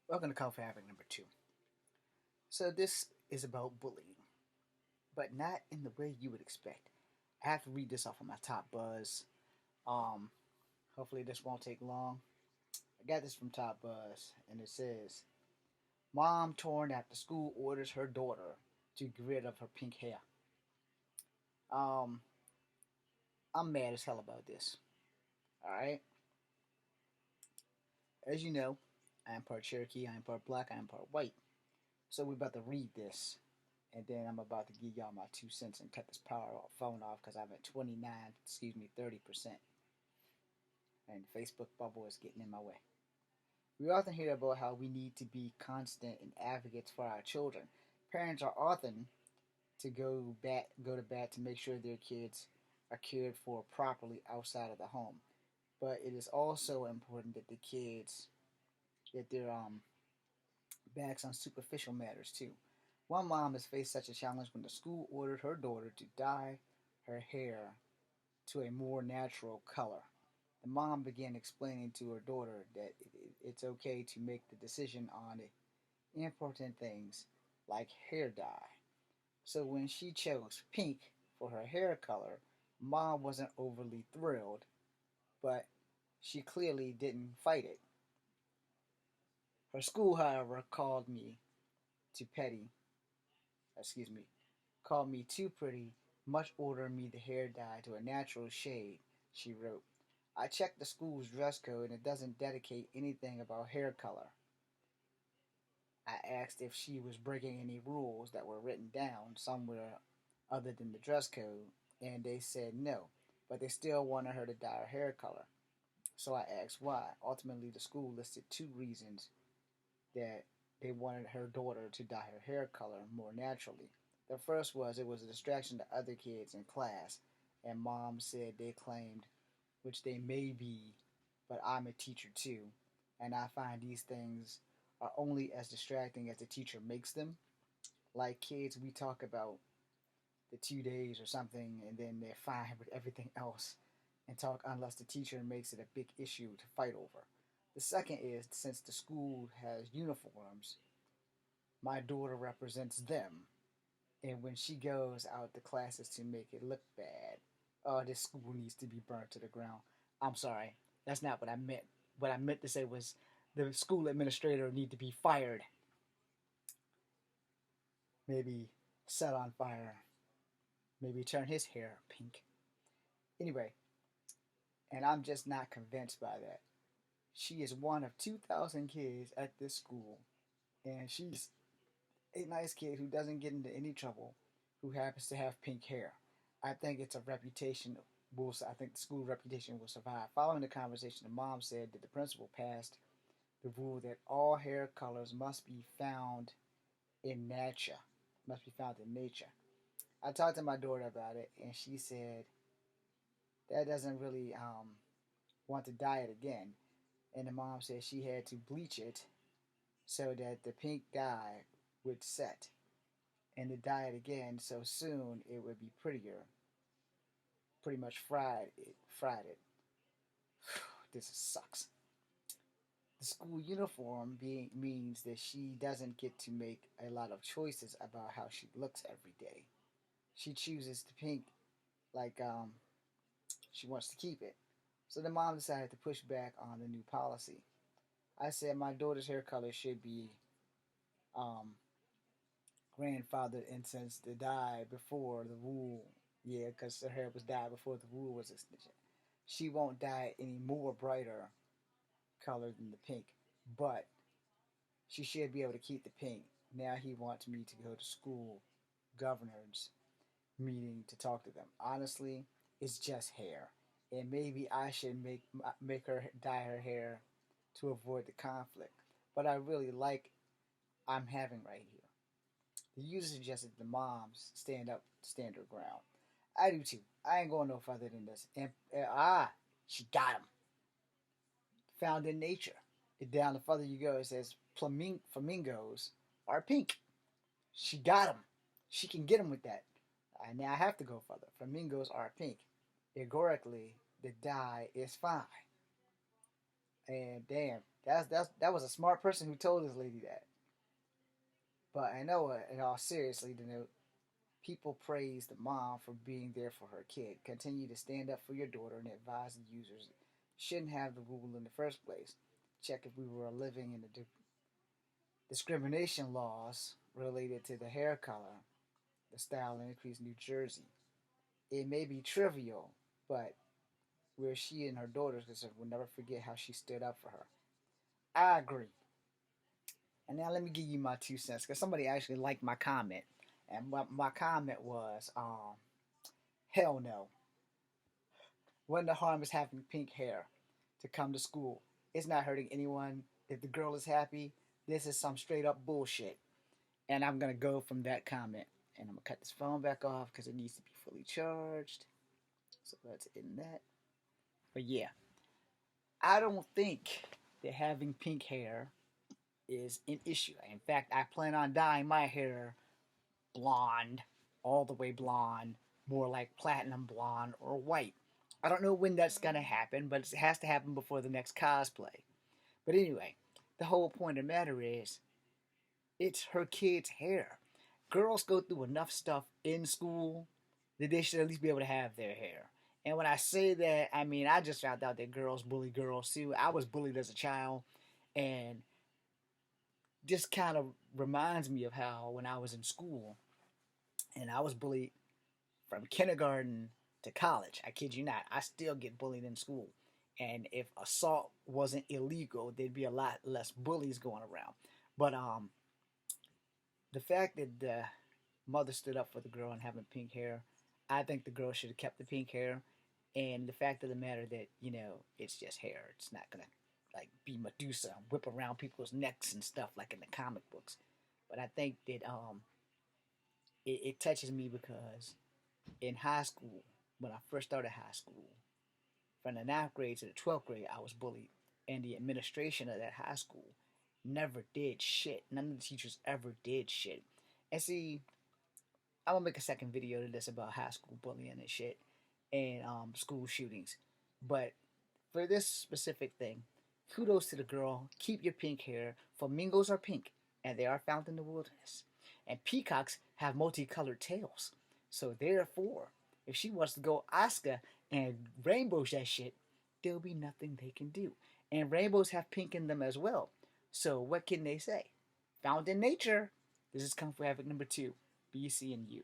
Welcome to Coffee Habit number 2. So this is about bullying, but not in the way you would expect. I have to read this off of my top buzz. Um, Hopefully this won't take long. I got this from Top Buzz, and it says, "Mom torn after school orders her daughter to get rid of her pink hair." Um, I'm mad as hell about this. All right, as you know, I am part Cherokee, I am part black, I am part white. So we're about to read this, and then I'm about to give y'all my 2 cents and cut this phone off because I'm at 29, 30%, and the Facebook bubble is getting in my way. We often hear about how we need to be constant and advocates for our children. Parents are often to go to bat to make sure their kids are cared for properly outside of the home. But it is also important that the kids get their backs on superficial matters too. One mom has faced such a challenge when the school ordered her daughter to dye her hair to a more natural color. The mom began explaining to her daughter that it's okay to make the decision on important things like hair dye. So when she chose pink for her hair color, mom wasn't overly thrilled, but she clearly didn't fight it. Her school, however, too petty, excuse me, called me too pretty, much ordered me the hair dye to a natural shade, she wrote. I checked the school's dress code and it doesn't dedicate anything about hair color. I asked if she was breaking any rules that were written down somewhere other than the dress code, and they said no, but they still wanted her to dye her hair color. So I asked why. Ultimately, the school listed two reasons that they wanted her daughter to dye her hair color more naturally. The first was it was a distraction to other kids in class, and mom said they claimed, which they may be, but I'm a teacher too, and I find these things are only as distracting as the teacher makes them. Like kids, we talk about the 2 days or something, and then they're fine with everything else and talk unless the teacher makes it a big issue to fight over. The second is since the school has uniforms, my daughter represents them, and when she goes out to classes to make it look bad, oh, this school needs to be burnt to the ground. I'm sorry, that's not what I meant. What I meant to say was the school administrator need to be fired, maybe set on fire, maybe turn his hair pink. Anyway, and I'm just not convinced by that. She is one of 2,000 kids at this school, and she's a nice kid who doesn't get into any trouble, who happens to have pink hair. I think it's a reputation. I think the school reputation will survive. Following the conversation, the mom said that the principal passed the rule that all hair colors must be found in nature. I talked to my daughter about it, and she said that doesn't really want to dye it again. And the mom said she had to bleach it so that the pink dye would set and to dye it again so soon it would be prettier. Pretty much fried it. This sucks. The school uniform being means that she doesn't get to make a lot of choices about how she looks every day. She chooses the pink like she wants to keep it. So the mom decided to push back on the new policy. I said my daughter's hair color should be um, grandfathered in since the dye before the rule. Yeah, because her hair was dyed before the rule was extension. She won't dye it any more brighter color than the pink, but she should be able to keep the pink. Now he wants me to go to school governors meeting to talk to them. Honestly, it's just hair, and maybe I should make her dye her hair to avoid the conflict. But I really like I'm having right here. The user suggested the moms stand her ground. I do too. I ain't going no further than this. She got him. Found in nature. And down the further you go, it says flamingos are pink. She got him. She can get him with that. Now I have to go further. Flamingos are pink. Allegorically, the dye is fine. And damn. That was a smart person who told this lady that. But I know, in all seriously, to note, people praise the mom for being there for her kid. Continue to stand up for your daughter and advise the users shouldn't have the rule in the first place. Check if we were living in the discrimination laws related to the hair color, the style increase New Jersey. It may be trivial, but where she and her daughters concerned will never forget how she stood up for her. I agree. And now let me give you my 2 cents because somebody actually liked my comment, and my comment was, hell no. When the harm is having pink hair to come to school, it's not hurting anyone. If the girl is happy, this is some straight up bullshit. And I'm gonna go from that comment, and I'm gonna cut this phone back off because it needs to be fully charged. So let's end that. But yeah, I don't think that having pink hair is an issue. In fact, I plan on dyeing my hair blonde, all the way blonde, more like platinum blonde or white. I don't know when that's gonna happen, but it has to happen before the next cosplay. But anyway, the whole point of the matter is, it's her kid's hair. Girls go through enough stuff in school that they should at least be able to have their hair. And when I say that, I mean I just found out that girls bully girls too. I was bullied as a child, and just kind of reminds me of how when I was in school and I was bullied from kindergarten to college. I kid you not, I still get bullied in school. And if assault wasn't illegal, there'd be a lot less bullies going around. But the fact that the mother stood up for the girl and having pink hair, I think the girl should have kept the pink hair. And the fact of the matter that, it's just hair. It's not gonna like be Medusa and whip around people's necks and stuff like in the comic books. But I think that it touches me because in high school, when I first started high school, from the ninth grade to the 12th grade, I was bullied. And the administration of that high school never did shit. None of the teachers ever did shit. And see, I'm gonna make a second video to this about high school bullying and shit and school shootings. But for this specific thing, kudos to the girl. Keep your pink hair. Flamingos are pink, and they are found in the wilderness. And peacocks have multicolored tails. So therefore, if she wants to go Oscar and rainbows that shit, there'll be nothing they can do. And rainbows have pink in them as well. So what can they say? Found in nature. This is Kung Fu Havoc number 2. Be seeing you.